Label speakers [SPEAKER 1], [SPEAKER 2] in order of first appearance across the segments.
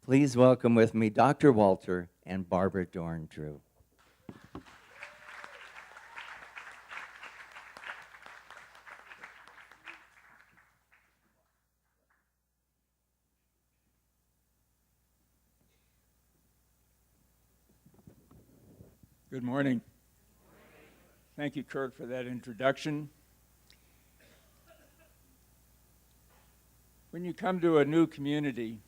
[SPEAKER 1] Please welcome with me Dr. Walter and Barbara Doern-Drew.
[SPEAKER 2] Good morning. Thank you, Kurt, for that introduction. When you come to a new community,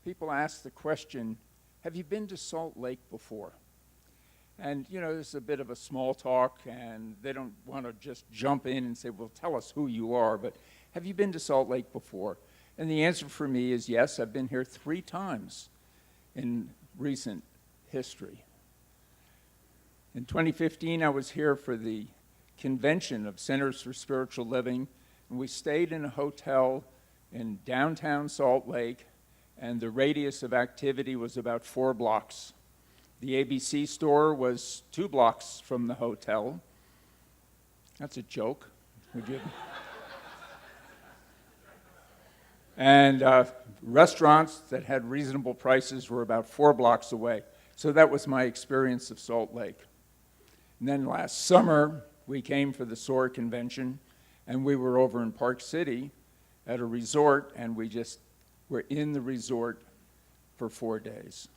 [SPEAKER 2] people ask the question, have you been to Salt Lake before? And, you know, this is a bit of a small talk, and they don't want to just jump in and say, well, tell us who you are, but have you been to Salt Lake before? And the answer for me is yes, I've been here 3 times in recent history. In 2015, I was here for the convention of Centers for Spiritual Living, and we stayed in a hotel in downtown Salt Lake, and the radius of activity was about 4 blocks. The ABC store was 2 blocks from the hotel. That's a joke, would you? And restaurants that had reasonable prices were about 4 blocks away. So that was my experience of Salt Lake. And then last summer, we came for the SOAR convention, and we were over in Park City at a resort, and we just were in the resort for 4 days.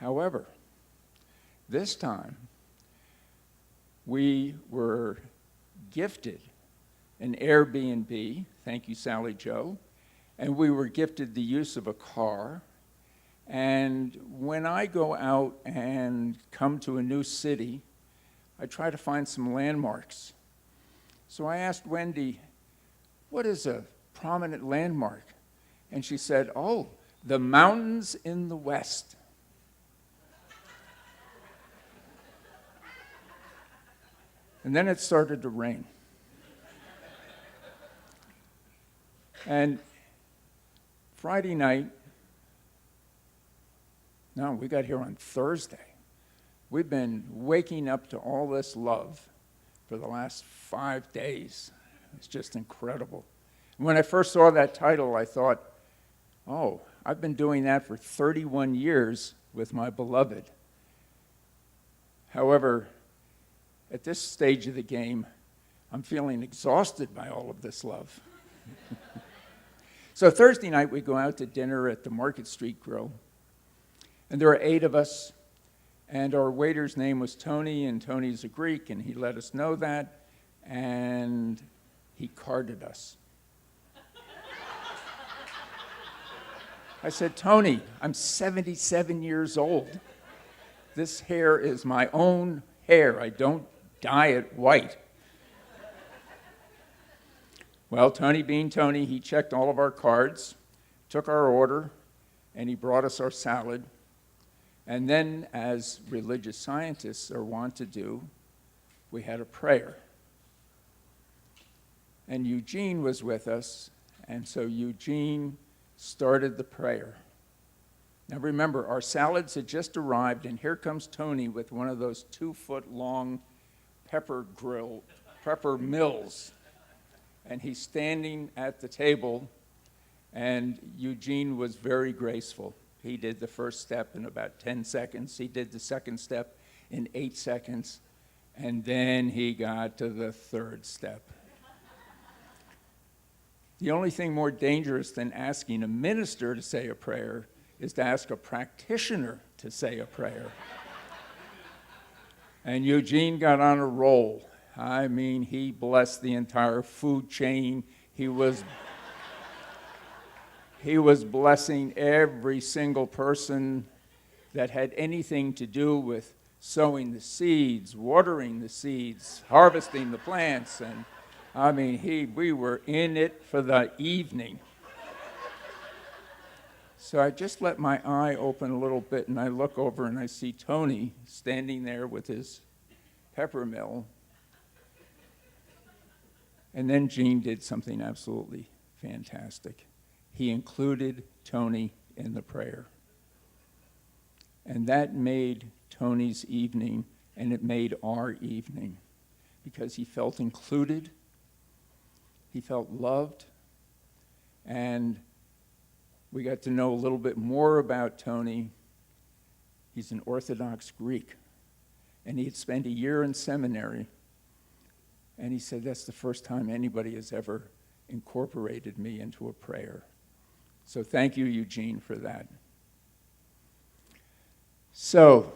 [SPEAKER 2] However, this time, we were gifted an Airbnb, thank you, Sally Jo, and we were gifted the use of a car. And when I go out and come to a new city, I try to find some landmarks. So I asked Wendy, what is a prominent landmark? And she said, oh, the mountains in the west. And then it started to rain. And Friday night, no, we got here on Thursday. We've been waking up to all this love for the last 5 days. It's just incredible. When I first saw that title, I thought, Oh, I've been doing that for 31 years with my beloved. However, at this stage of the game, I'm feeling exhausted by all of this love. So Thursday night, we go out to dinner at the Market Street Grill. And there are 8 of us. And our waiter's name was Tony, and Tony's a Greek, and he let us know that. And he carded us. I said, Tony, I'm 77 years old. This hair is my own hair. I don't dye it white. Well, Tony being Tony, he checked all of our cards, took our order, and he brought us our salad. And then, as religious scientists are wont to do, we had a prayer. And Eugene was with us, and so Eugene started the prayer. Now remember, our salads had just arrived, and here comes Tony with one of those 2-foot-long pepper mills. And he's standing at the table, and Eugene was very graceful. He did the first step in about 10 seconds. He did the second step in 8 seconds. And then he got to the third step. The only thing more dangerous than asking a minister to say a prayer is to ask a practitioner to say a prayer. And Eugene got on a roll. I mean, he blessed the entire food chain. He was blessing every single person that had anything to do with sowing the seeds, watering the seeds, harvesting the plants. And I mean, we were in it for the evening. So I just let my eye open a little bit, and I look over and I see Tony standing there with his pepper mill. And then Gene did something absolutely fantastic. He included Tony in the prayer. And that made Tony's evening, and it made our evening, because he felt included, he felt loved, and we got to know a little bit more about Tony. He's an Orthodox Greek, and he had spent a year in seminary, and he said, that's the first time anybody has ever incorporated me into a prayer. So thank you, Eugene, for that. So,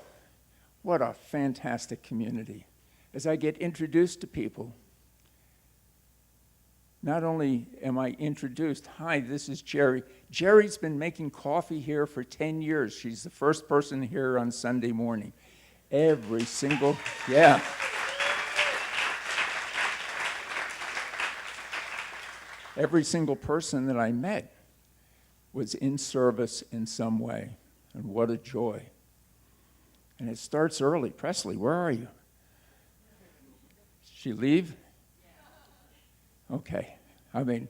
[SPEAKER 2] what a fantastic community. As I get introduced to people, not only am I introduced, hi, this is Jerry. Jerry's been making coffee here for 10 years. She's the first person here on Sunday morning. Every single person that I met was in service in some way, and what a joy. And it starts early. Presley, where are you? Did she leave? Okay. I mean,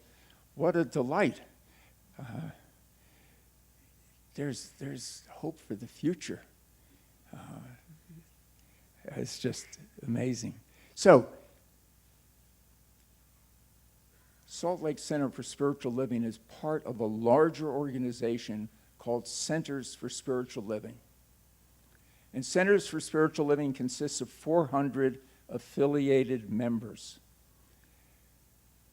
[SPEAKER 2] what a delight. There's hope for the future. It's just amazing. So, Salt Lake Center for Spiritual Living is part of a larger organization called Centers for Spiritual Living. And Centers for Spiritual Living consists of 400 affiliated members.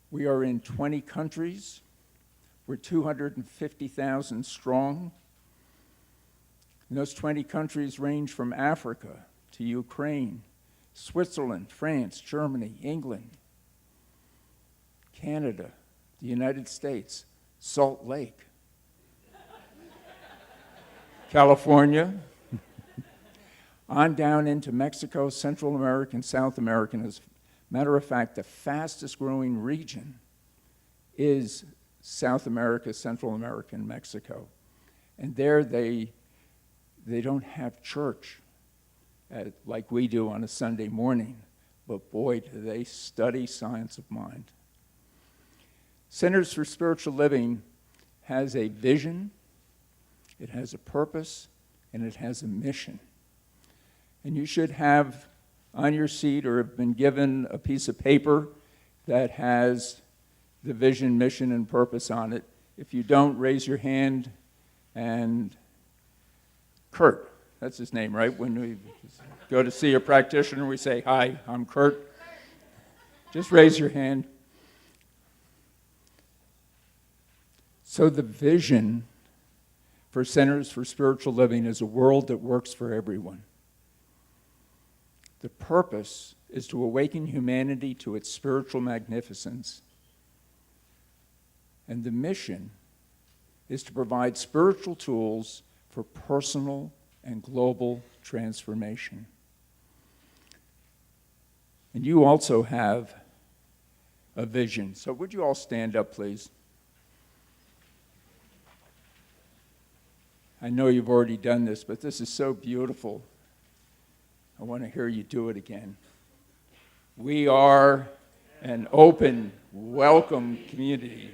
[SPEAKER 2] We are in 20 countries. We're 250,000 strong. And those 20 countries range from Africa to Ukraine, Switzerland, France, Germany, England, Canada, the United States, Salt Lake, California, on down into Mexico, Central America, and South America. As a matter of fact, the fastest growing region is South America, Central America, and Mexico. And there they don't have church like we do on a Sunday morning, but boy, do they study science of mind. Centers for Spiritual Living has a vision, it has a purpose, and it has a mission. And you should have on your seat or have been given a piece of paper that has the vision, mission, and purpose on it. If you don't, raise your hand. And Kurt, that's his name, right? When we go to see a practitioner, we say, "Hi, I'm Kurt." Just raise your hand. So the vision for Centers for Spiritual Living is a world that works for everyone. The purpose is to awaken humanity to its spiritual magnificence. And the mission is to provide spiritual tools for personal and global transformation. And you also have a vision. So would you all stand up, please? I know you've already done this, but this is so beautiful. I want to hear you do it again. We are an open, welcome community,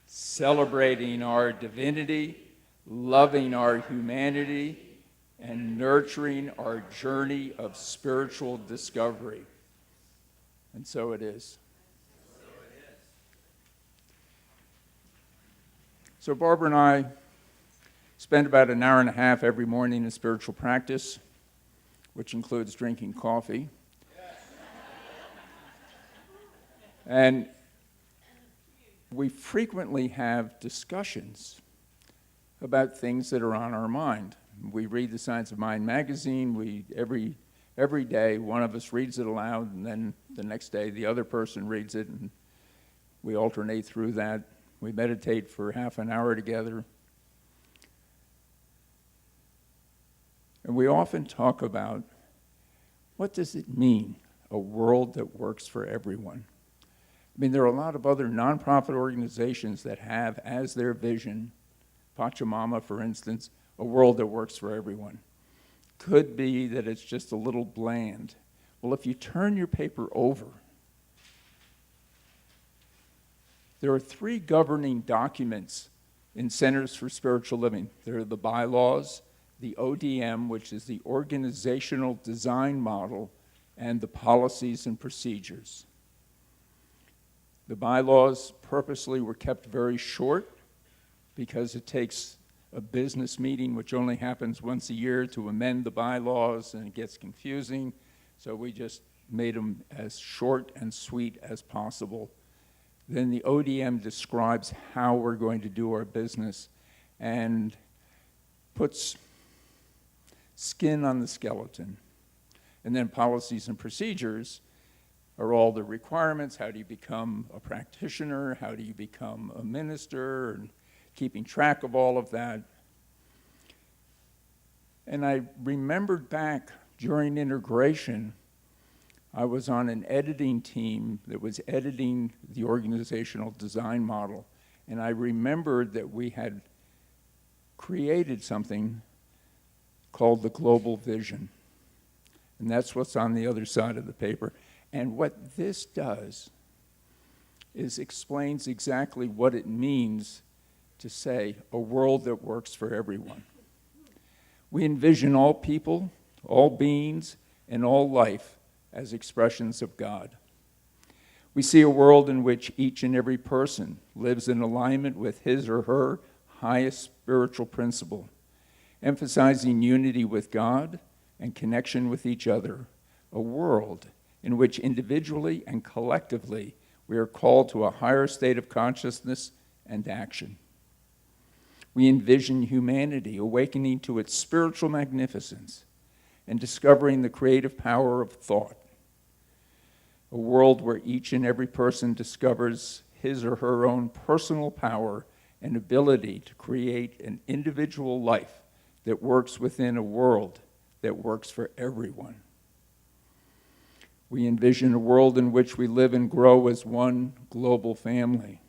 [SPEAKER 2] celebrating our divinity, loving our humanity, and nurturing our journey of spiritual discovery. And so it is. So Barbara and I spend about an hour and a half every morning in spiritual practice, which includes drinking coffee. And we frequently have discussions about things that are on our mind. We read the Science of Mind magazine. Every day, one of us reads it aloud, and then the next day, the other person reads it, and we alternate through that. We meditate for half an hour together. And we often talk about, what does it mean, a world that works for everyone? I mean, there are a lot of other nonprofit organizations that have as their vision, Pachamama, for instance, a world that works for everyone. Could be that it's just a little bland. Well, if you turn your paper over, there are 3 governing documents in Centers for Spiritual Living. There are the bylaws, the ODM, which is the organizational design model, and the policies and procedures. The bylaws purposely were kept very short because it takes a business meeting, which only happens once a year, to amend the bylaws, and it gets confusing. So we just made them as short and sweet as possible. Then the ODM describes how we're going to do our business and puts skin on the skeleton. And then policies and procedures are all the requirements. How do you become a practitioner? How do you become a minister? And keeping track of all of that. And I remembered back during integration, I was on an editing team that was editing the organizational design model. And I remembered that we had created something called the global vision. And that's what's on the other side of the paper. And what this does is explains exactly what it means to say a world that works for everyone. We envision all people, all beings, and all life as expressions of God. We see a world in which each and every person lives in alignment with his or her highest spiritual principle, emphasizing unity with God and connection with each other, a world in which individually and collectively we are called to a higher state of consciousness and action. We envision humanity awakening to its spiritual magnificence and discovering the creative power of thought, a world where each and every person discovers his or her own personal power and ability to create an individual life that works within a world that works for everyone. We envision a world in which we live and grow as one global family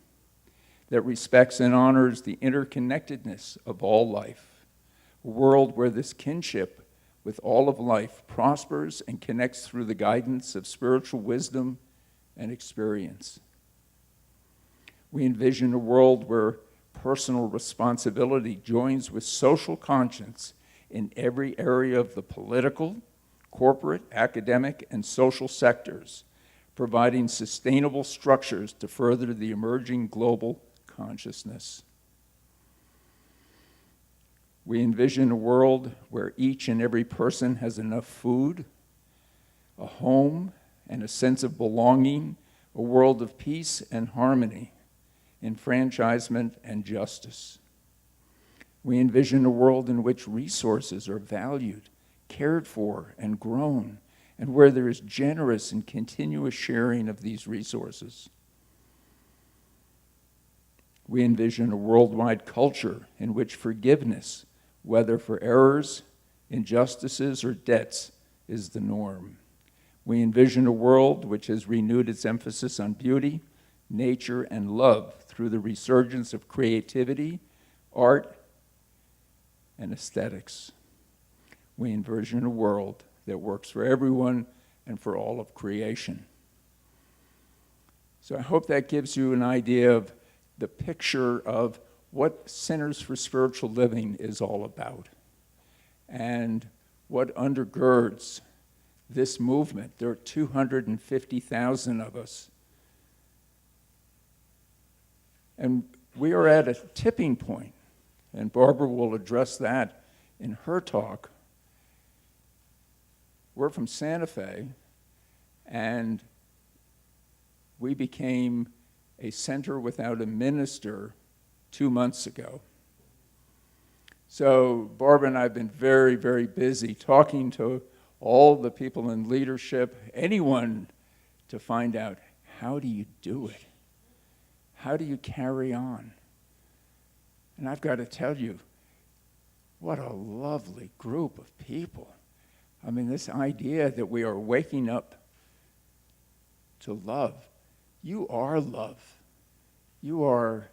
[SPEAKER 2] that respects and honors the interconnectedness of all life, a world where this kinship with all of life prospers and connects through the guidance of spiritual wisdom and experience. We envision a world where personal responsibility joins with social conscience in every area of the political, corporate, academic, and social sectors, providing sustainable structures to further the emerging global consciousness. We envision a world where each and every person has enough food, a home, and a sense of belonging, a world of peace and harmony, enfranchisement and justice. We envision a world in which resources are valued, cared for, and grown, and where there is generous and continuous sharing of these resources. We envision a worldwide culture in which forgiveness, whether for errors, injustices, or debts, is the norm. We envision a world which has renewed its emphasis on beauty, nature, and love through the resurgence of creativity, art, and aesthetics. We envision a world that works for everyone and for all of creation. So I hope that gives you an idea of the picture of what Centers for Spiritual Living is all about and what undergirds this movement. There are 250,000 of us. And we are at a tipping point, and Barbara will address that in her talk. We're from Santa Fe, and we became a center without a minister 2 months ago. So Barbara and I have been very, very busy talking to all the people in leadership, anyone, to find out, how do you do it? How do you carry on? And I've got to tell you, what a lovely group of people. I mean, this idea that we are waking up to love. You are love. You are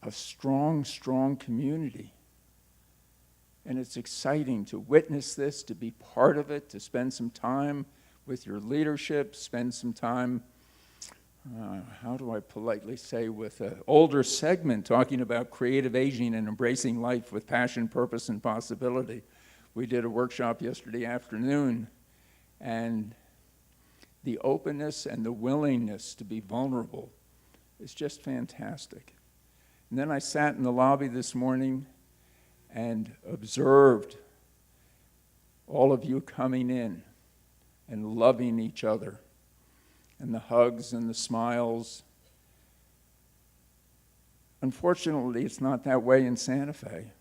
[SPEAKER 2] a strong, strong community. And it's exciting to witness this, to be part of it, to spend some time with your leadership, spend some time, how do I politely say, with an older segment talking about creative aging and embracing life with passion, purpose, and possibility. We did a workshop yesterday afternoon, and the openness and the willingness to be vulnerable is just fantastic. And then I sat in the lobby this morning and observed all of you coming in and loving each other, and the hugs and the smiles. Unfortunately, it's not that way in Santa Fe.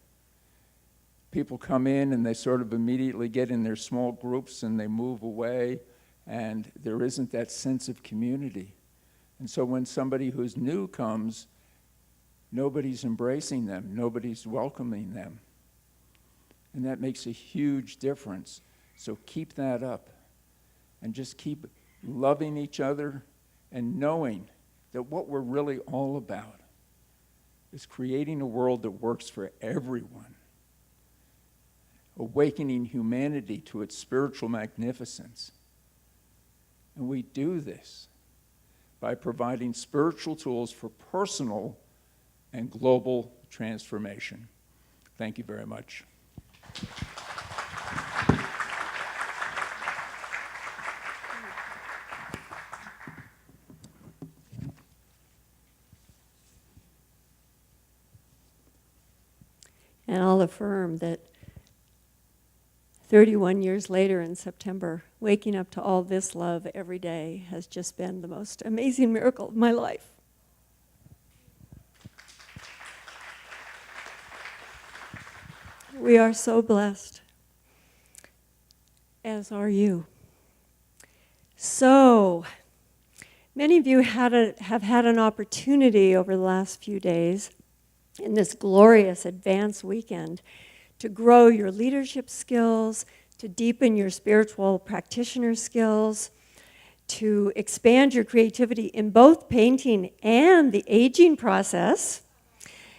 [SPEAKER 2] People come in and they sort of immediately get in their small groups and they move away, and there isn't that sense of community. And so when somebody who's new comes, nobody's embracing them, nobody's welcoming them. And that makes a huge difference. So keep that up, and just keep loving each other and knowing that what we're really all about is creating a world that works for everyone, awakening humanity to its spiritual magnificence. And we do this by providing spiritual tools for personal and global transformation. Thank you very much.
[SPEAKER 3] And I'll affirm that 31 years later in September, waking up to all this love every day has just been the most amazing miracle of my life. We are so blessed, as are you. So, many of you have had an opportunity over the last few days in this glorious advanced weekend to grow your leadership skills, to deepen your spiritual practitioner skills, to expand your creativity in both painting and the aging process.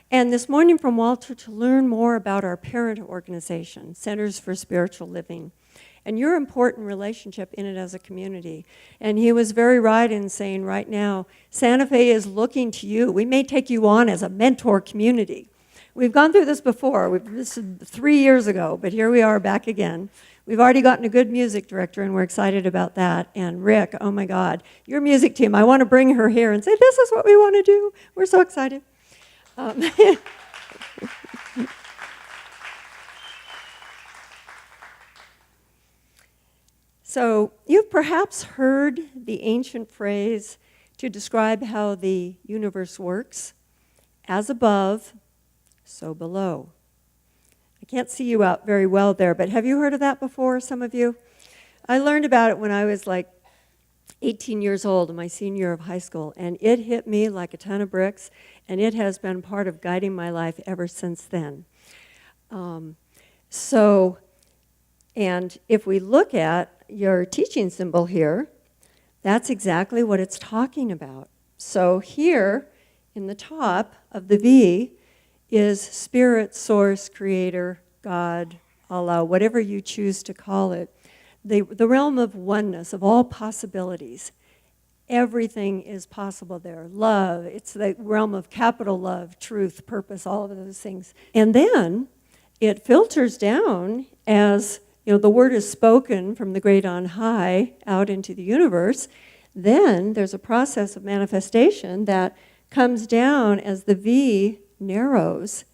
[SPEAKER 3] And this morning from Walter to learn more about our parent organization, Centers for Spiritual Living, and your important relationship in it as a community. And he was very right in saying right now, Santa Fe is looking to you. We may take you on as a mentor community. We've gone through this before. This is 3 years ago, but here we are back again. We've already gotten a good music director, and we're excited about that. And Rick, oh my God, your music team, I want to bring her here and say, this is what we want to do. We're so excited. So you've perhaps heard the ancient phrase to describe how the universe works: as above, so below. I can't see you out very well there, but have you heard of that before, some of you? I learned about it when I was like 18 years old in my senior year of high school, and it hit me like a ton of bricks, and it has been part of guiding my life ever since then. And if we look at your teaching symbol here, that's exactly what it's talking about. So here, in the top of the V, is Spirit, Source, Creator, God, Allah, whatever you choose to call it. The realm of oneness, of all possibilities. Everything is possible there. Love, it's the realm of capital love, truth, purpose, all of those things. And then it filters down as, the word is spoken from the great on high out into the universe. Then there's a process of manifestation that comes down as the V narrows.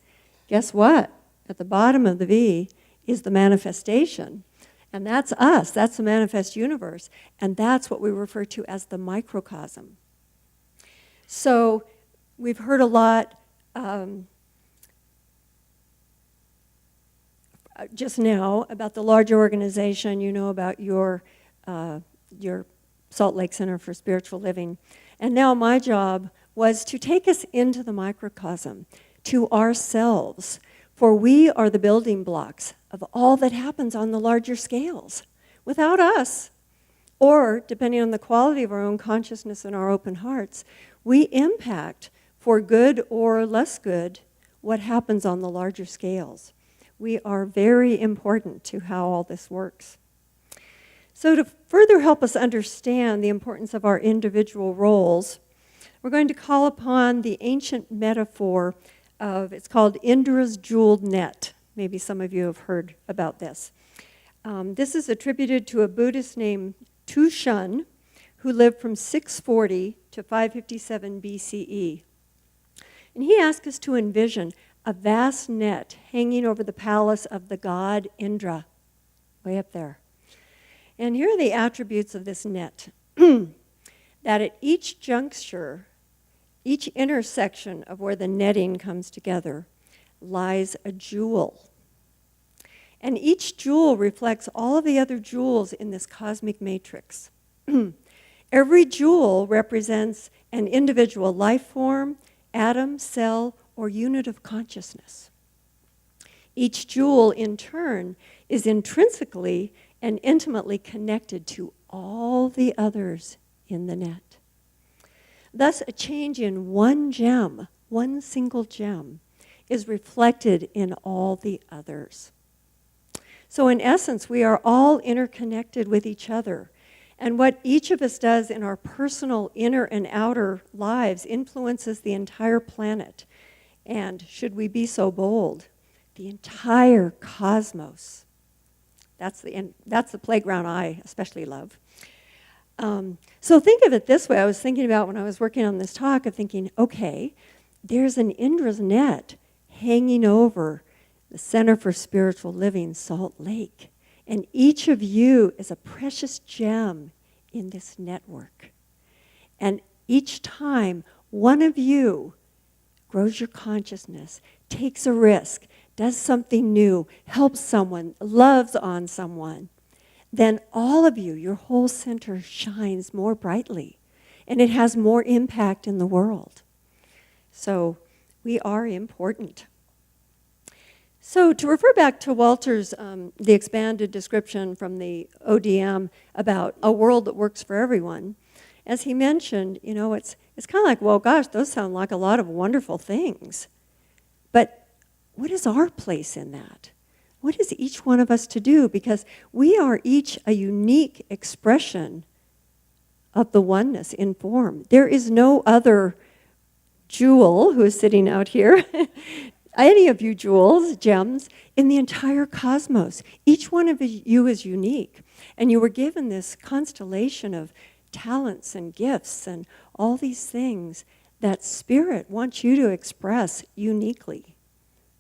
[SPEAKER 3] Guess what? At the bottom of the V is the manifestation. And that's us. That's the manifest universe. And that's what we refer to as the microcosm. So we've heard a lot just now about the larger organization, about your Salt Lake Center for Spiritual Living. And now my job was to take us into the microcosm, to ourselves, for we are the building blocks of all that happens on the larger scales. Without us, or depending on the quality of our own consciousness and our open hearts, we impact, for good or less good, what happens on the larger scales. We are very important to how all this works. So to further help us understand the importance of our individual roles, we're going to call upon the ancient metaphor of, it's called Indra's jeweled net. Maybe some of you have heard about this. This is attributed to a Buddhist named Tu Shun, who lived from 640 to 557 BCE. And he asked us to envision a vast net hanging over the palace of the god Indra, way up there. And here are the attributes of this net. That at each juncture, each intersection of where the netting comes together, lies a jewel. And each jewel reflects all of the other jewels in this cosmic matrix. Every jewel represents an individual life form, atom, cell, or unit of consciousness. Each jewel, in turn, is intrinsically and intimately connected to all the others in the net. Thus, a change in one gem, one single gem, is reflected in all the others. So in essence, we are all interconnected with each other. And what each of us does in our personal inner and outer lives influences the entire planet. And should we be so bold, the entire cosmos. That's the playground I especially love. So think of it this way. I was thinking about when I was working on this talk of thinking, okay, there's an Indra's net hanging over the Center for Spiritual Living, Salt Lake. And each of you is a precious gem in this network. And each time one of you grows your consciousness, takes a risk, does something new, helps someone, loves on someone, then all of you, your whole center shines more brightly, and it has more impact in the world. So we are important. So to refer back to Walter's, the expanded description from the ODM about a world that works for everyone, as he mentioned, it's kind of like, well, gosh, those sound like a lot of wonderful things. But what is our place in that? What is each one of us to do? Because we are each a unique expression of the oneness in form. There is no other jewel who is sitting out here, any of you jewels, gems, in the entire cosmos. Each one of you is unique. And you were given this constellation of talents and gifts and all these things that Spirit wants you to express uniquely.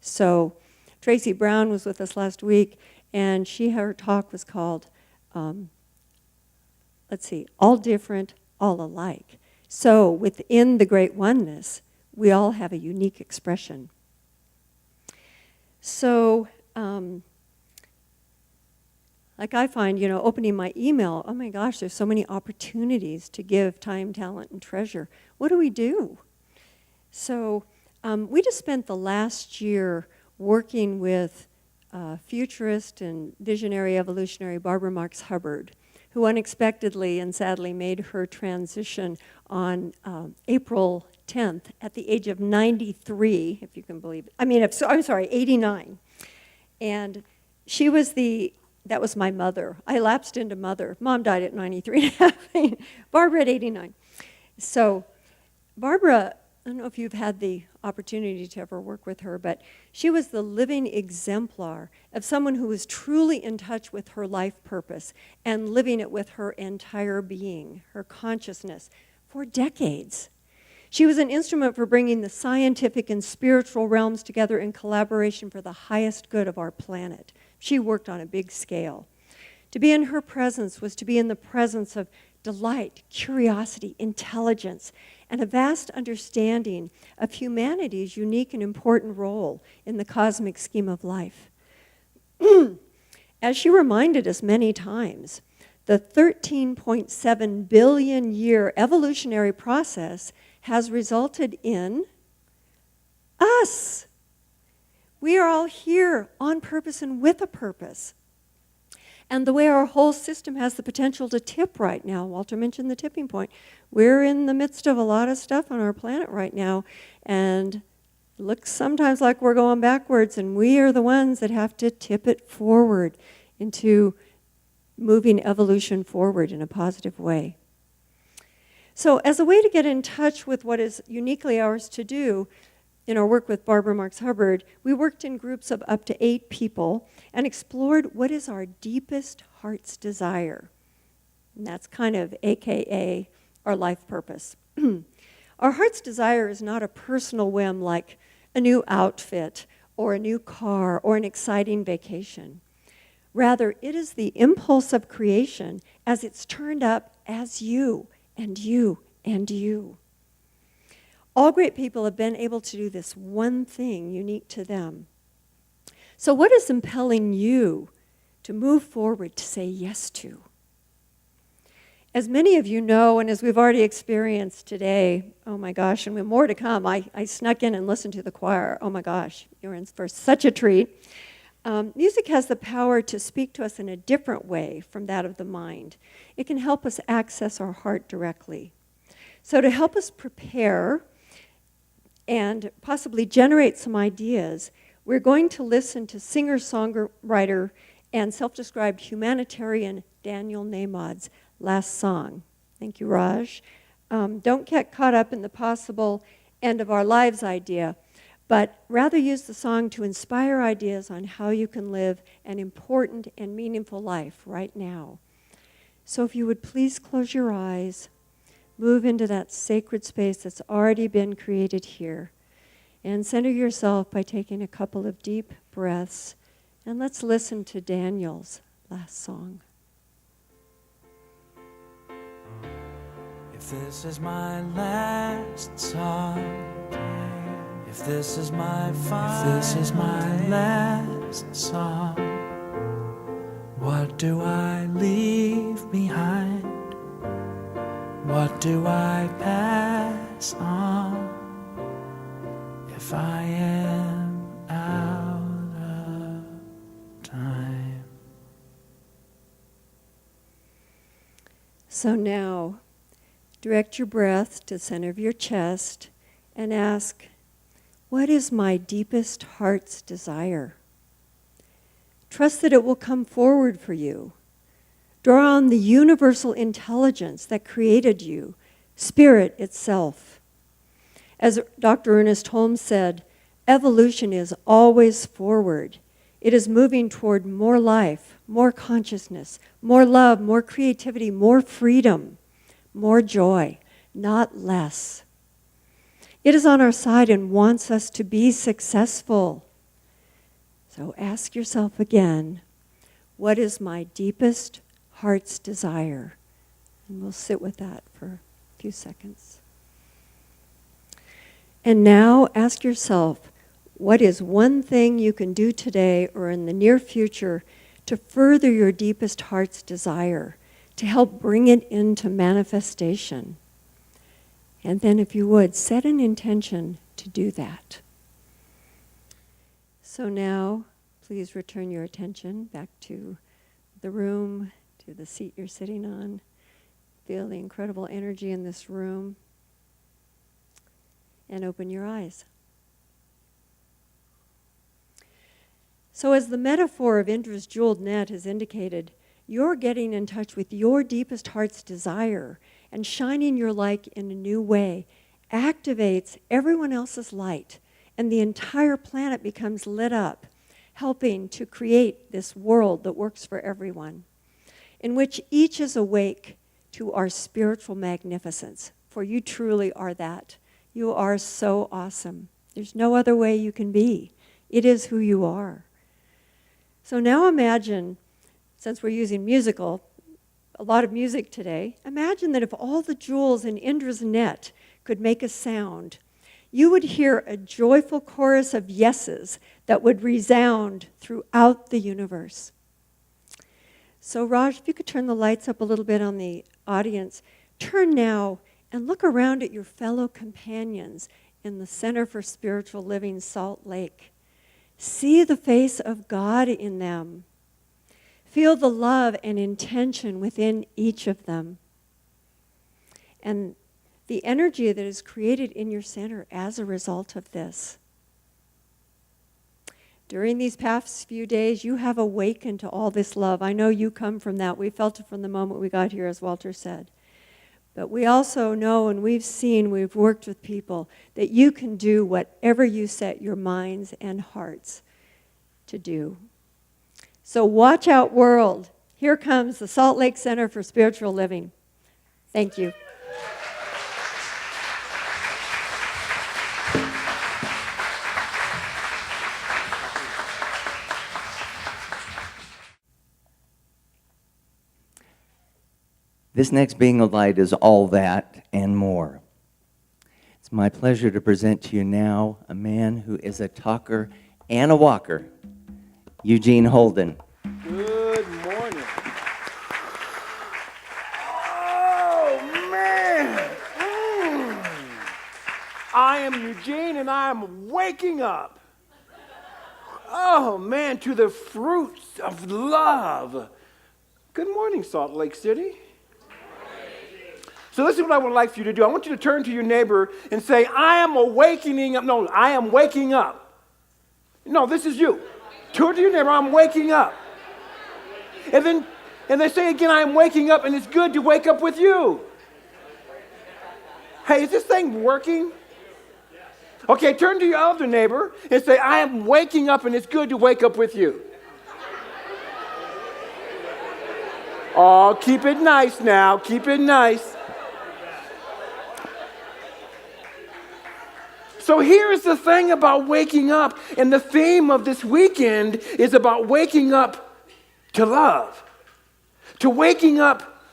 [SPEAKER 3] So Tracy Brown was with us last week, and her talk was called let's see, all different, all alike. So within the great oneness, we all have a unique expression. So, like I find, opening my email, oh my gosh, there's so many opportunities to give time, talent, and treasure. What do we do? So we just spent the last year working with futurist and visionary evolutionary Barbara Marx Hubbard, who unexpectedly and sadly made her transition on April 10th at the age of 93, if you can believe it. I'm sorry, 89. And she was that was my mother. I lapsed into mother. Mom died at 93 and a half. Barbara at 89. So Barbara, I don't know if you've had the opportunity to ever work with her, but she was the living exemplar of someone who was truly in touch with her life purpose and living it with her entire being, her consciousness, for decades. She was an instrument for bringing the scientific and spiritual realms together in collaboration for the highest good of our planet. She worked on a big scale. To be in her presence was to be in the presence of delight, curiosity, intelligence, and a vast understanding of humanity's unique and important role in the cosmic scheme of life. As she reminded us many times, the 13.7 billion year evolutionary process has resulted in us. We are all here on purpose and with a purpose. And the way our whole system has the potential to tip right now, Walter mentioned the tipping point. We're in the midst of a lot of stuff on our planet right now, and it looks sometimes like we're going backwards, and we are the ones that have to tip it forward into moving evolution forward in a positive way. So as a way to get in touch with what is uniquely ours to do, in our work with Barbara Marx Hubbard, we worked in groups of up to 8 people and explored what is our deepest heart's desire. And that's kind of AKA our life purpose. Our heart's desire is not a personal whim like a new outfit or a new car or an exciting vacation. Rather, it is the impulse of creation as it's turned up as you and you and you. All great people have been able to do this one thing unique to them. So what is impelling you to move forward to say yes to? As many of you know, and as we've already experienced today, oh my gosh, and with more to come, I snuck in and listened to the choir. Oh my gosh, you're in for such a treat. Music has the power to speak to us in a different way from that of the mind. It can help us access our heart directly. So to help us prepare and possibly generate some ideas, we're going to listen to singer-songwriter and self-described humanitarian Daniel Nahmad's last song. Thank you, Raj. Don't get caught up in the possible end of our lives idea, but rather use the song to inspire ideas on how you can live an important and meaningful life right now. So if you would please close your eyes, move into that sacred space that's already been created here, and center yourself by taking a couple of deep breaths, and let's listen to Daniel's last song.
[SPEAKER 4] If this is my last song, if this is my last song, what do I leave behind? What do I pass on if I am out of time?
[SPEAKER 3] So now, direct your breath to the center of your chest and ask, what is my deepest heart's desire? Trust that it will come forward for you. Draw on the universal intelligence that created you, spirit itself. As Dr. Ernest Holmes said, evolution is always forward. It is moving toward more life, more consciousness, more love, more creativity, more freedom, more joy, not less. It is on our side and wants us to be successful. So ask yourself again, what is my deepest heart's desire? And we'll sit with that for a few seconds. And now ask yourself, what is one thing you can do today or in the near future to further your deepest heart's desire, to help bring it into manifestation? And then, if you would, set an intention to do that. So now, please return your attention back to the room, to the seat you're sitting on. Feel the incredible energy in this room. And open your eyes. So as the metaphor of Indra's jeweled net has indicated, you're getting in touch with your deepest heart's desire, and shining your light in a new way activates everyone else's light, and the entire planet becomes lit up, helping to create this world that works for everyone, in which each is awake to our spiritual magnificence, for you truly are that. You are so awesome. There's no other way you can be. It is who you are. So now imagine, since we're using a lot of music today, imagine that if all the jewels in Indra's net could make a sound, you would hear a joyful chorus of yeses that would resound throughout the universe. So Raj, if you could turn the lights up a little bit on the audience, turn now and look around at your fellow companions in the Center for Spiritual Living, Salt Lake. See the face of God in them. Feel the love and intention within each of them. And the energy that is created in your center as a result of this. During these past few days, you have awakened to all this love. I know you come from that. We felt it from the moment we got here, as Walter said. But we also know, and we've worked with people, that you can do whatever you set your minds and hearts to do. So watch out, world. Here comes the Salt Lake Center for Spiritual Living. Thank you.
[SPEAKER 1] This next being of light is all that and more. It's my pleasure to present to you now a man who is a talker and a walker, Eugene Holden.
[SPEAKER 5] Good morning. Oh, man. I am Eugene, and I am waking up. Oh, man, to the fruits of love. Good morning, Salt Lake City. So this is what I would like for you to do. I want you to turn to your neighbor and say, I am awakening up. No, I am waking up. No, this is you. Turn to your neighbor, I'm waking up. And then say again, I am waking up, and it's good to wake up with you. Hey, is this thing working? Okay, turn to your other neighbor and say, I am waking up, and it's good to wake up with you. Oh, keep it nice now. Keep it nice. So here's the thing about waking up, and the theme of this weekend is about waking up to love, to waking up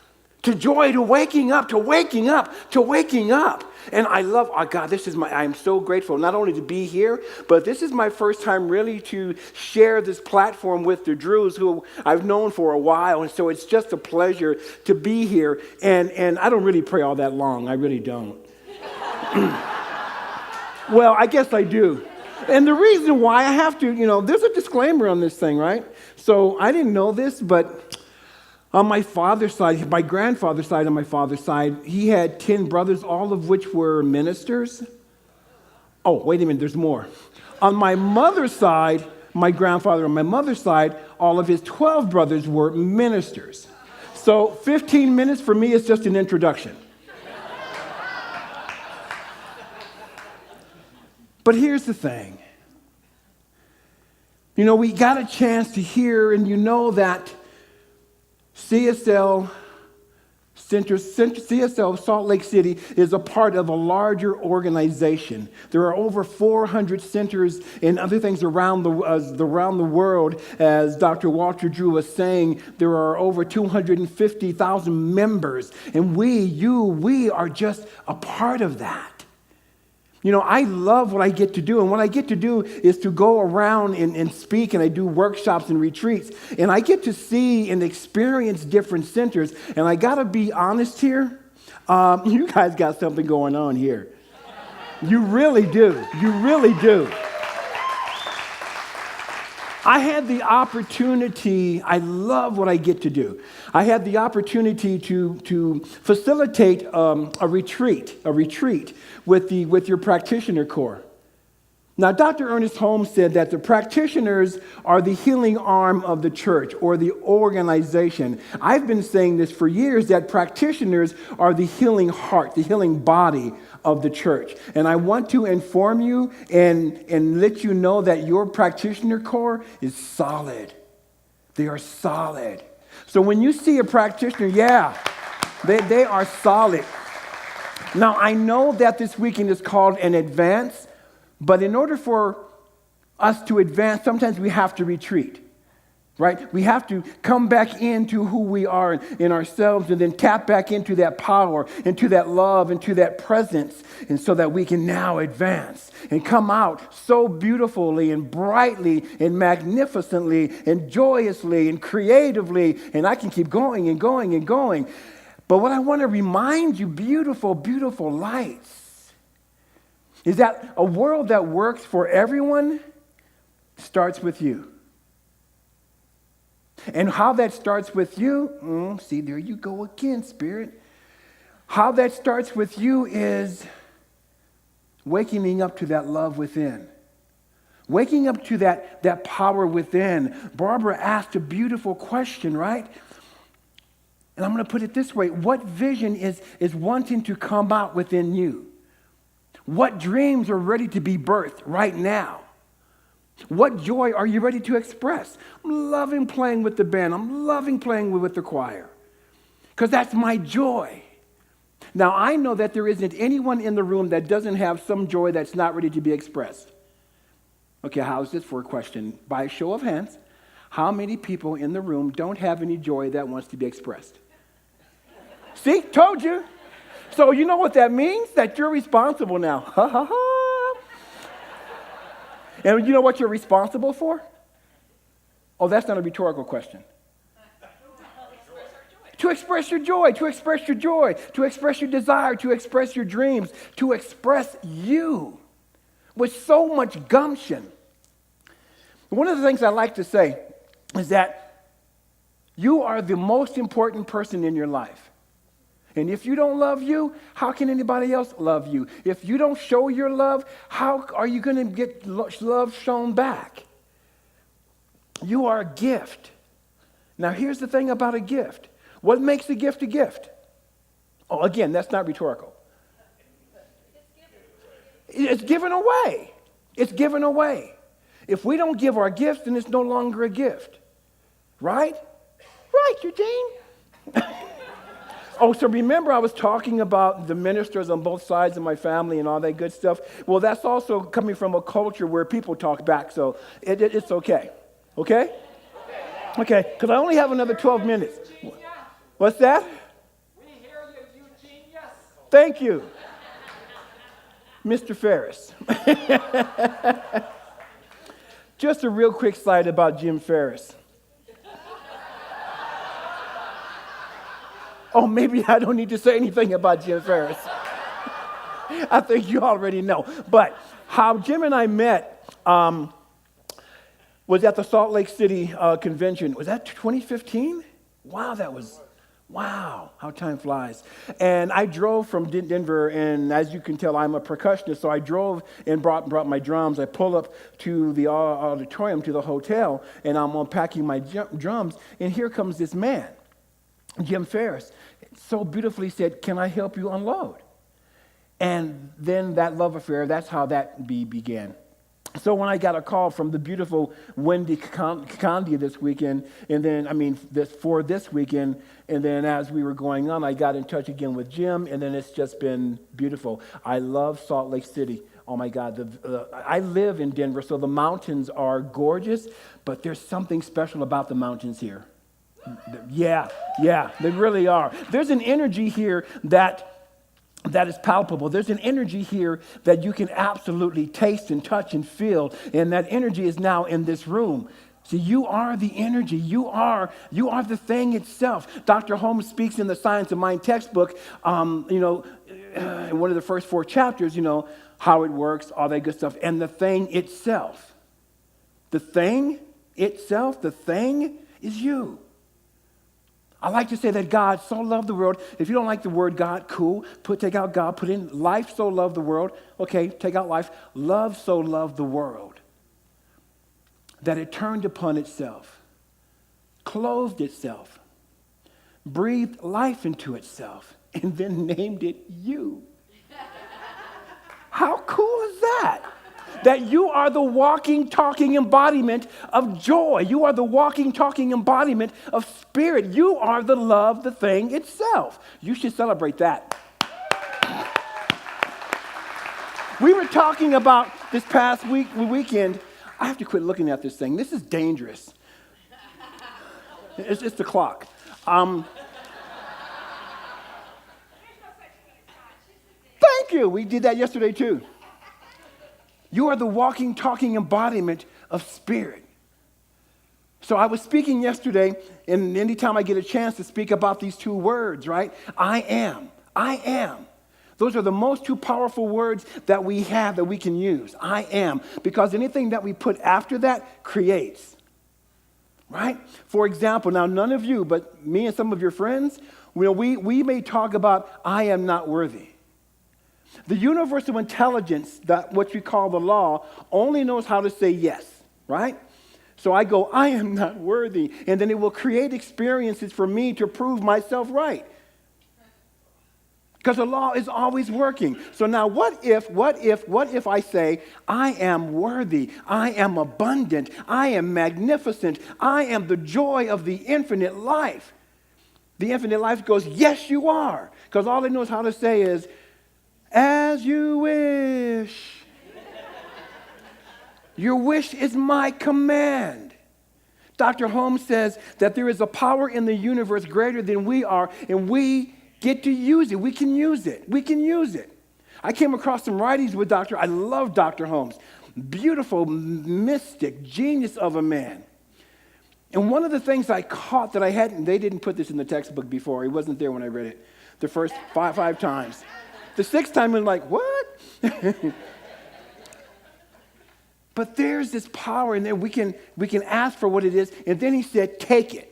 [SPEAKER 5] to joy, to waking up, to waking up, to waking up. And I love, oh God, I'm so grateful not only to be here, but this is my first time really to share this platform with the Drews, who I've known for a while. And so it's just a pleasure to be here. And I don't really pray all that long. I really don't. Well, I guess I do. And the reason why I have to, there's a disclaimer on this thing, right? So I didn't know this, but on my father's side, my grandfather's side, on my father's side, he had 10 brothers, all of which were ministers. Oh, wait a minute, there's more. On my mother's side, my grandfather on my mother's side, all of his 12 brothers were ministers. So 15 minutes for me is just an introduction. But here's the thing. We got a chance to hear, and that CSL CSL Salt Lake City is a part of a larger organization. There are over 400 centers and other things around the world. As Dr. Walter Drew was saying, there are over 250,000 members, and we are just a part of that. You know, I love what I get to do, and what I get to do is to go around and speak, and I do workshops and retreats, and I get to see and experience different centers, and I got to be honest here, you guys got something going on here. You really do. You really do. I had the opportunity, I love what I get to do. I had the opportunity to facilitate a retreat with your practitioner corps. Now, Dr. Ernest Holmes said that the practitioners are the healing arm of the church or the organization. I've been saying this for years, that practitioners are the healing heart, the healing body of the church. And I want to inform you and let you know that your practitioner corps is solid. They are solid. So when you see a practitioner, they are solid. Now, I know that this weekend is called an advance, but in order for us to advance, sometimes we have to retreat, right? We have to come back into who we are in ourselves and then tap back into that power, into that love, into that presence, and so that we can now advance and come out so beautifully and brightly and magnificently and joyously and creatively, and I can keep going and going and going. But what I want to remind you, beautiful, beautiful lights, is that a world that works for everyone starts with you. And how that starts with you, see, there you go again, Spirit. How that starts with you is waking up to that love within. Waking up to that power within. Barbara asked a beautiful question, right? And I'm going to put it this way. What vision is wanting to come out within you? What dreams are ready to be birthed right now? What joy are you ready to express? I'm loving playing with the band. I'm loving playing with the choir, because that's my joy. Now, I know that there isn't anyone in the room that doesn't have some joy that's not ready to be expressed. Okay, how's this for a question? By a show of hands, how many people in the room don't have any joy that wants to be expressed? See, told you. So you know what that means? That you're responsible now. Ha, ha, ha. And you know what you're responsible for? Oh, that's not a rhetorical question. To express your joy, to express your joy, to express your desire, to express your dreams, to express you with so much gumption. One of the things I like to say is that you are the most important person in your life. And if you don't love you, how can anybody else love you? If you don't show your love, how are you going to get love shown back? You are a gift. Now, here's the thing about a gift. What makes a gift a gift? Oh, again, that's not rhetorical. It's given away. It's given away. If we don't give our gifts, then it's no longer a gift. Right? Right, Eugene? Oh, so remember I was talking about the ministers on both sides of my family and all that good stuff? Well, that's also coming from a culture where people talk back, so it's okay. Okay? Okay, because I only have another 12 minutes. What's that?
[SPEAKER 2] We hear you, Eugene, yes.
[SPEAKER 5] Thank you. Mr. Ferris. Just a real quick slide about Jim Ferris. Oh, maybe I don't need to say anything about Jim Ferris. I think you already know. But how Jim and I met was at the Salt Lake City convention. Was that 2015? Wow, how time flies. And I drove from Denver, and as you can tell, I'm a percussionist, so I drove and brought my drums. I pull up to the auditorium, to the hotel, and I'm unpacking my drums, and here comes this man, Jim Ferris. So beautifully said, "Can I help you unload?" And then that love affair, that's how that began. So when I got a call from the beautiful Wendy Candia this weekend, and then, this weekend, and then as we were going on, I got in touch again with Jim, and then it's just been beautiful. I love Salt Lake City. Oh my God, I live in Denver, so the mountains are gorgeous, but there's something special about the mountains here. Yeah, they really are. There's an energy here that is palpable. There's an energy here that you can absolutely taste and touch and feel, and that energy is now in this room. See, you are the energy. You are the thing itself. Dr. Holmes speaks in the Science of Mind textbook, in one of the first 4 chapters, how it works, all that good stuff, and the thing itself. The thing itself, the thing is you. I like to say that God so loved the world. If you don't like the word God, cool. Take out God, put in life so loved the world. Okay, take out life. Love so loved the world that it turned upon itself, clothed itself, breathed life into itself, and then named it you. How cool is that? That you are the walking, talking embodiment of joy. You are the walking, talking embodiment of spirit. You are the love, the thing itself. You should celebrate that. We were talking about this past weekend. I have to quit looking at this thing. This is dangerous. It's the clock. Thank you. We did that yesterday too. You are the walking, talking embodiment of spirit. So I was speaking yesterday, and anytime I get a chance to speak about these 2 words, right? I am. Those are the most 2 powerful words that we have that we can use. I am. Because anything that we put after that creates. Right? For example, now none of you, but me and some of your friends, we may talk about I am not worthy. The universal intelligence, that what we call the law, only knows how to say yes, right? So I go, I am not worthy, and then it will create experiences for me to prove myself right. Because the law is always working. So now what if I say, I am worthy, I am abundant, I am magnificent, I am the joy of the infinite life. The infinite life goes, yes, you are. Because all it knows how to say is, as you wish. Your wish is my command. Dr. Holmes says that there is a power in the universe greater than we are, and we get to use it. We can use it. I came across some writings with I love Dr. Holmes. Beautiful, mystic, genius of a man. And one of the things I caught that they didn't put this in the textbook before. He wasn't there when I read it the first five times. The 6th time, I'm like, what? But there's this power, and then we can ask for what it is. And then he said, take it.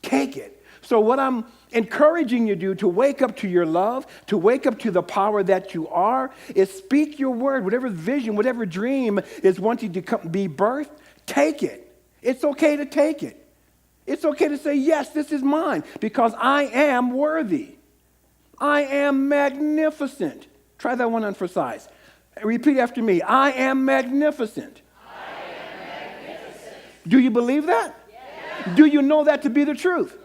[SPEAKER 5] Take it. So what I'm encouraging you to do to wake up to your love, to wake up to the power that you are, is speak your word. Whatever vision, whatever dream is wanting to be birthed, take it. It's okay to take it. It's okay to say, yes, this is mine, because I am worthy. I am magnificent. Try that one on for size. Repeat after me. I am magnificent.
[SPEAKER 6] I am magnificent.
[SPEAKER 5] Do you believe that?
[SPEAKER 6] Yes.
[SPEAKER 5] Do you know that to be the truth?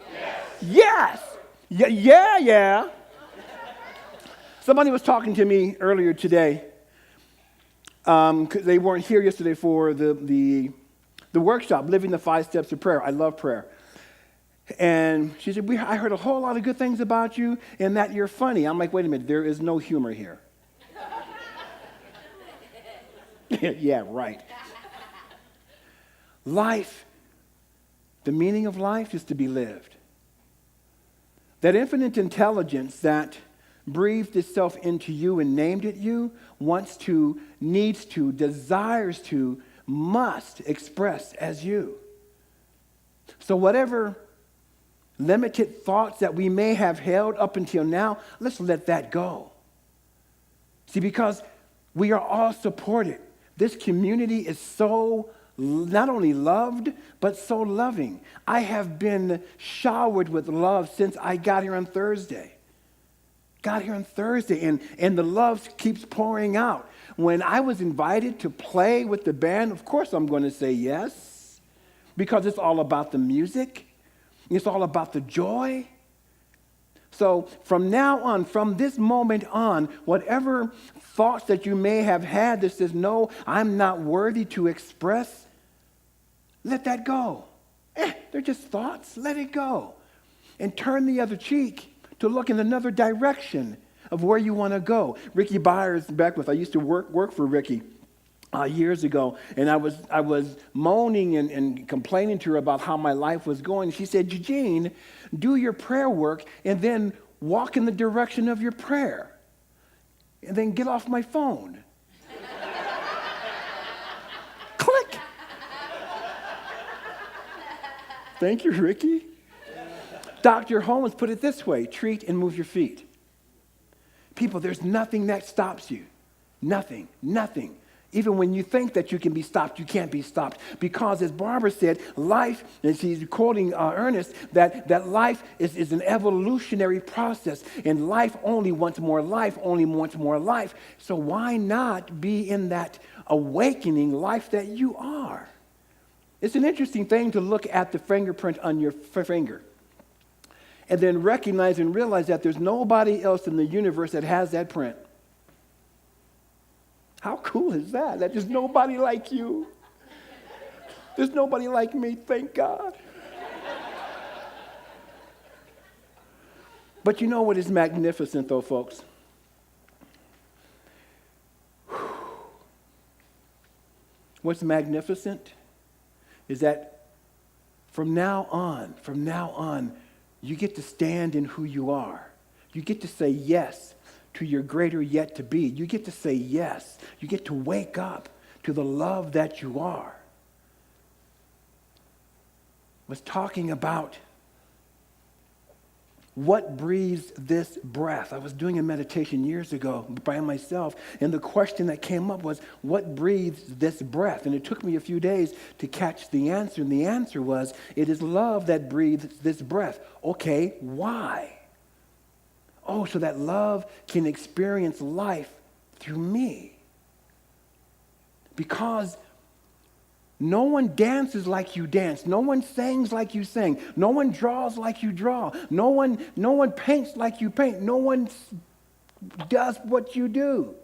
[SPEAKER 6] Yes.
[SPEAKER 5] Yes. Yeah. Somebody was talking to me earlier today. 'Cause they weren't here yesterday for the workshop, Living the 5 Steps of Prayer. I love prayer. And she said, I heard a whole lot of good things about you and that you're funny. I'm like, wait a minute, there is no humor here. Yeah, right. Life, the meaning of life is to be lived. That infinite intelligence that breathed itself into you and named it you wants to, needs to, desires to, must express as you. So whatever limited thoughts that we may have held up until now, let's let that go. See, because we are all supported. This community is so not only loved, but so loving. I have been showered with love since I got here on Thursday. got here on Thursday, and the love keeps pouring out. When I was invited to play with the band, of course I'm going to say yes, because it's all about the music. It's all about the joy. So from now on, from this moment on, whatever thoughts that you may have had that says, no, I'm not worthy to express, let that go. They're just thoughts. Let it go. And turn the other cheek to look in another direction of where you want to go. Ricky Byers, Beckwith, I used to work for Ricky years ago, and I was moaning and complaining to her about how my life was going. She said, Eugene, do your prayer work and then walk in the direction of your prayer. And then get off my phone. Click. Thank you, Ricky. Dr. Holmes put it this way: treat and move your feet. People, there's nothing that stops you. Nothing. Even when you think that you can be stopped, you can't be stopped. Because as Barbara said, life, and she's quoting Ernest, that life is an evolutionary process. And life only wants more life, only wants more life. So why not be in that awakening life that you are? It's an interesting thing to look at the fingerprint on your finger and then recognize and realize that there's nobody else in the universe that has that print. How cool is that? That there's nobody like you. There's nobody like me, thank God. But you know what is magnificent, though, folks? What's magnificent is that from now on, you get to stand in who you are. You get to say yes to your greater yet to be. You get to say yes. You get to wake up to the love that you are. I was talking about what breathes this breath. I was doing a meditation years ago by myself, and the question that came up was, what breathes this breath? And it took me a few days to catch the answer, and the answer was, it is love that breathes this breath. Okay, why? Oh, so that love can experience life through me. Because no one dances like you dance. No one sings like you sing. No one draws like you draw. No one paints like you paint. No one does what you do.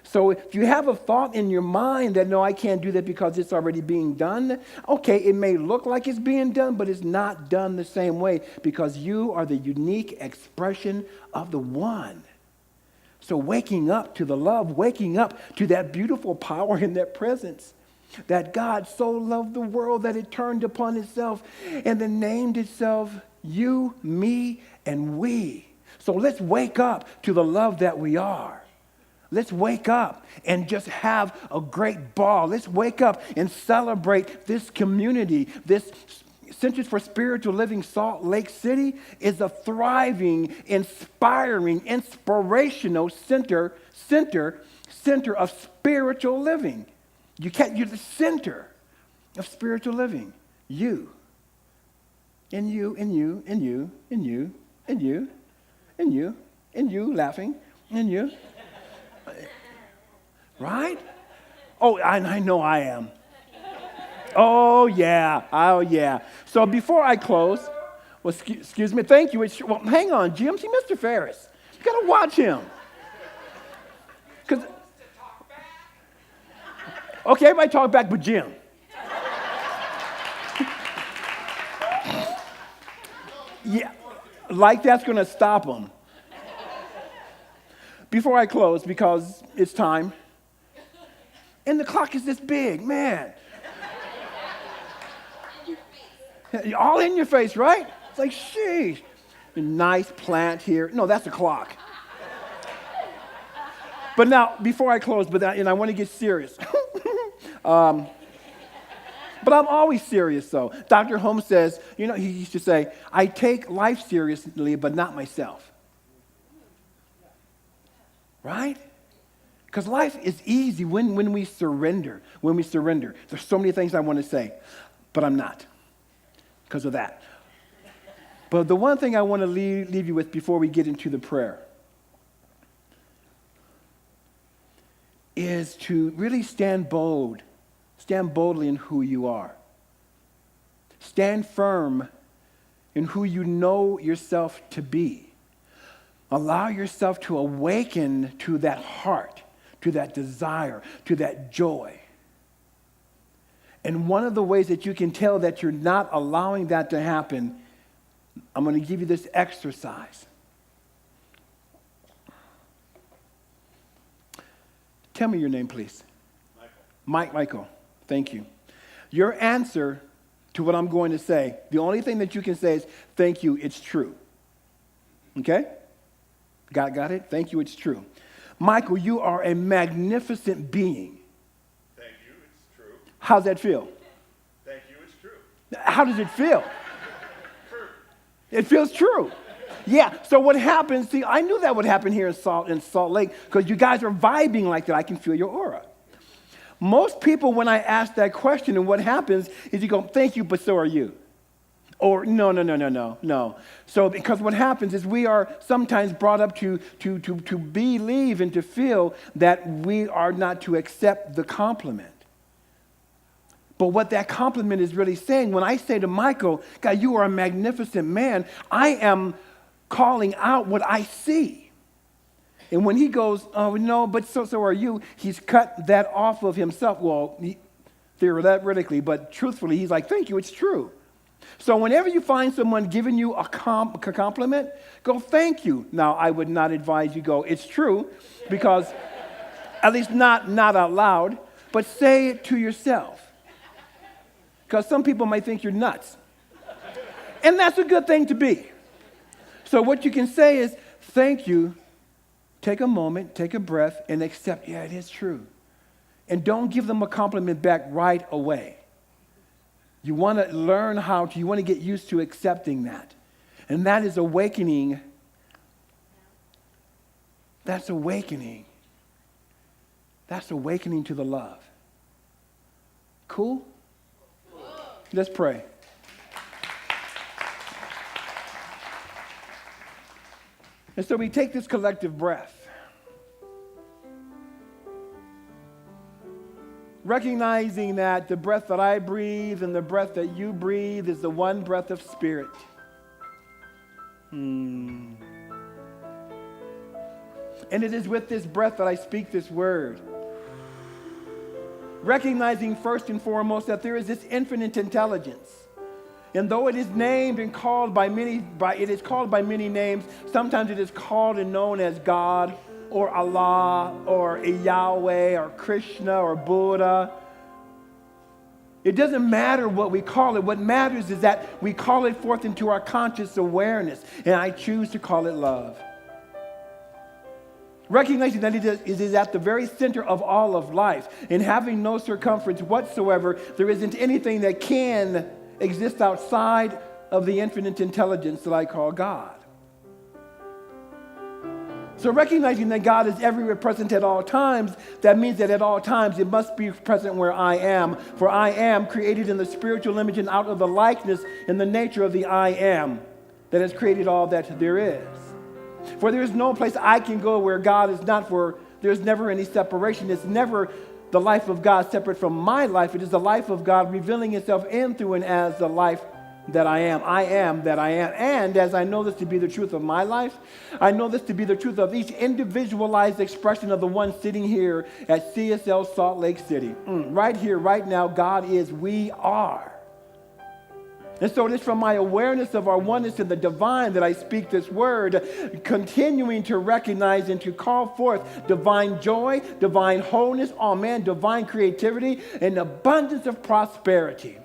[SPEAKER 5] So if you have a thought in your mind that, no, I can't do that because it's already being done, okay, it may look like it's being done, but it's not done the same way because you are the unique expression of the one. So waking up to the love, waking up to that beautiful power in that presence, that God so loved the world that it turned upon itself and then named itself you, me, and we. So let's wake up to the love that we are. Let's wake up and just have a great ball. Let's wake up and celebrate this community. This Centers for Spiritual Living Salt Lake City is a thriving, inspiring, inspirational center of spiritual living. You're the center of spiritual living. You. And you, and you, and you, and you, and you, and you, and you laughing, and you. Right? Oh, I know I am. Oh, yeah. So before I close, well, excuse me, thank you. Well, hang on, Jim. See, Mr. Ferris, you got to watch him. Okay, everybody talk back but Jim. Yeah, like that's going to stop him. Before I close, because it's time, and the clock is this big, man. All in your face, right? It's like, sheesh. Nice plant here. No, that's the clock. But now, before I close, and I want to get serious. But I'm always serious, though. Dr. Holmes says, he used to say, I take life seriously, but not myself. Right? Because life is easy when we surrender. When we surrender. There's so many things I want to say, but I'm not because of that. But the one thing I want to leave you with before we get into the prayer is to really stand bold. Stand boldly in who you are. Stand firm in who you know yourself to be. Allow yourself to awaken to that heart, to that desire, to that joy. And one of the ways that you can tell that you're not allowing that to happen, I'm going to give you this exercise. Tell me your name, please. Michael. Thank you. Your answer to what I'm going to say, the only thing that you can say is, thank you, it's true. Okay? Got it? Thank you, it's true. Michael, you are a magnificent being.
[SPEAKER 7] Thank you, it's true.
[SPEAKER 5] How's that feel?
[SPEAKER 7] Thank you, it's true.
[SPEAKER 5] How does it feel?
[SPEAKER 7] True.
[SPEAKER 5] It feels true. Yeah, so what happens, see, I knew that would happen here in Salt Lake because you guys are vibing like that. I can feel your aura. Most people, when I ask that question, and what happens is you go, thank you, but so are you. Or no. So because what happens is we are sometimes brought up to believe and to feel that we are not to accept the compliment. But what that compliment is really saying, when I say to Michael, God, you are a magnificent man, I am calling out what I see. And when he goes, oh, no, but so are you, he's cut that off of himself. Well, theoretically, but truthfully, he's like, thank you, it's true. So whenever you find someone giving you a compliment, go, thank you. Now, I would not advise you go, it's true, because at least not out loud, but say it to yourself. Because some people might think you're nuts. And that's a good thing to be. So what you can say is, thank you. Take a moment, take a breath, and accept, yeah, it is true. And don't give them a compliment back right away. You want to learn you want to get used to accepting that. And that is awakening. That's awakening. That's awakening to the love. Cool? Let's pray. And so we take this collective breath, recognizing that the breath that I breathe and the breath that you breathe is the one breath of spirit. And it is with this breath that I speak this word. Recognizing first and foremost that there is this infinite intelligence. And though it is named and called by many names, sometimes it is called and known as God or Allah or Yahweh or Krishna or Buddha. It doesn't matter what we call it. What matters is that we call it forth into our conscious awareness. And I choose to call it love. Recognizing that it is at the very center of all of life. And having no circumference whatsoever, there isn't anything that can exist outside of the infinite intelligence that I call God. So recognizing that God is everywhere present at all times, that means that at all times it must be present where I am. For I am created in the spiritual image and out of the likeness and the nature of the I am that has created all that there is. For there is no place I can go where God is not, for there's never any separation. It's never the life of God separate from my life. It is the life of God revealing itself in, through, and as the life that I am. I am that I am. And as I know this to be the truth of my life, I know this to be the truth of each individualized expression of the one sitting here at CSL Salt Lake City. Right here, right now, God is, we are. And so it is from my awareness of our oneness in the divine that I speak this word, continuing to recognize and to call forth divine joy, divine wholeness, divine creativity, and abundance of prosperity.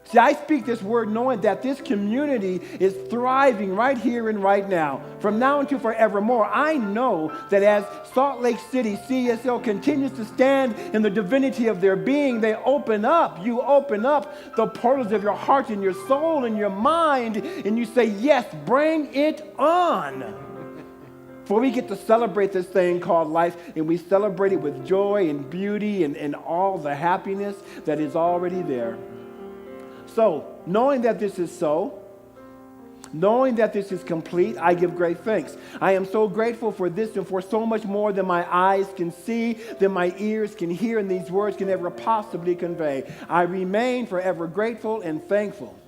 [SPEAKER 5] See, I speak this word knowing that this community is thriving right here and right now, from now until forevermore. I know that as Salt Lake City CSL continues to stand in the divinity of their being, you open up the portals of your heart and your soul and your mind, and you say, yes, bring it on. For we get to celebrate this thing called life, and we celebrate it with joy and beauty and all the happiness that is already there. So, knowing that this is so, Knowing that this is complete, I give great thanks. I am so grateful for this and for so much more than my eyes can see, than my ears can hear, and these words can ever possibly convey. I remain forever grateful and thankful.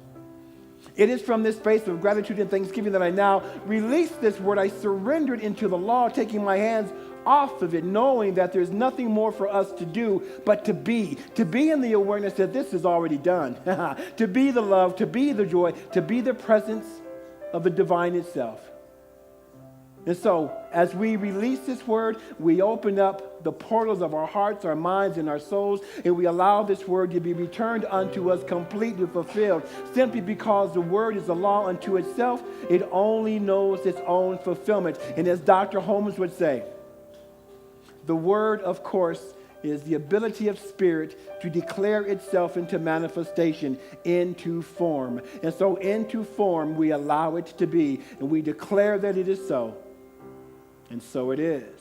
[SPEAKER 5] It is from this space of gratitude and thanksgiving that I now release this word. I surrender it into the law, taking my hands off of it, knowing that there's nothing more for us to do but to be in the awareness that this is already done, to be the love, to be the joy, to be the presence of the divine itself. And so, as we release this word, we open up the portals of our hearts, our minds, and our souls, and we allow this word to be returned unto us completely fulfilled, simply because the word is a law unto itself. It only knows its own fulfillment. And as Dr. Holmes would say, the word, of course, is the ability of spirit to declare itself into manifestation, into form. And so into form, we allow it to be, and we declare that it is so. And so it is.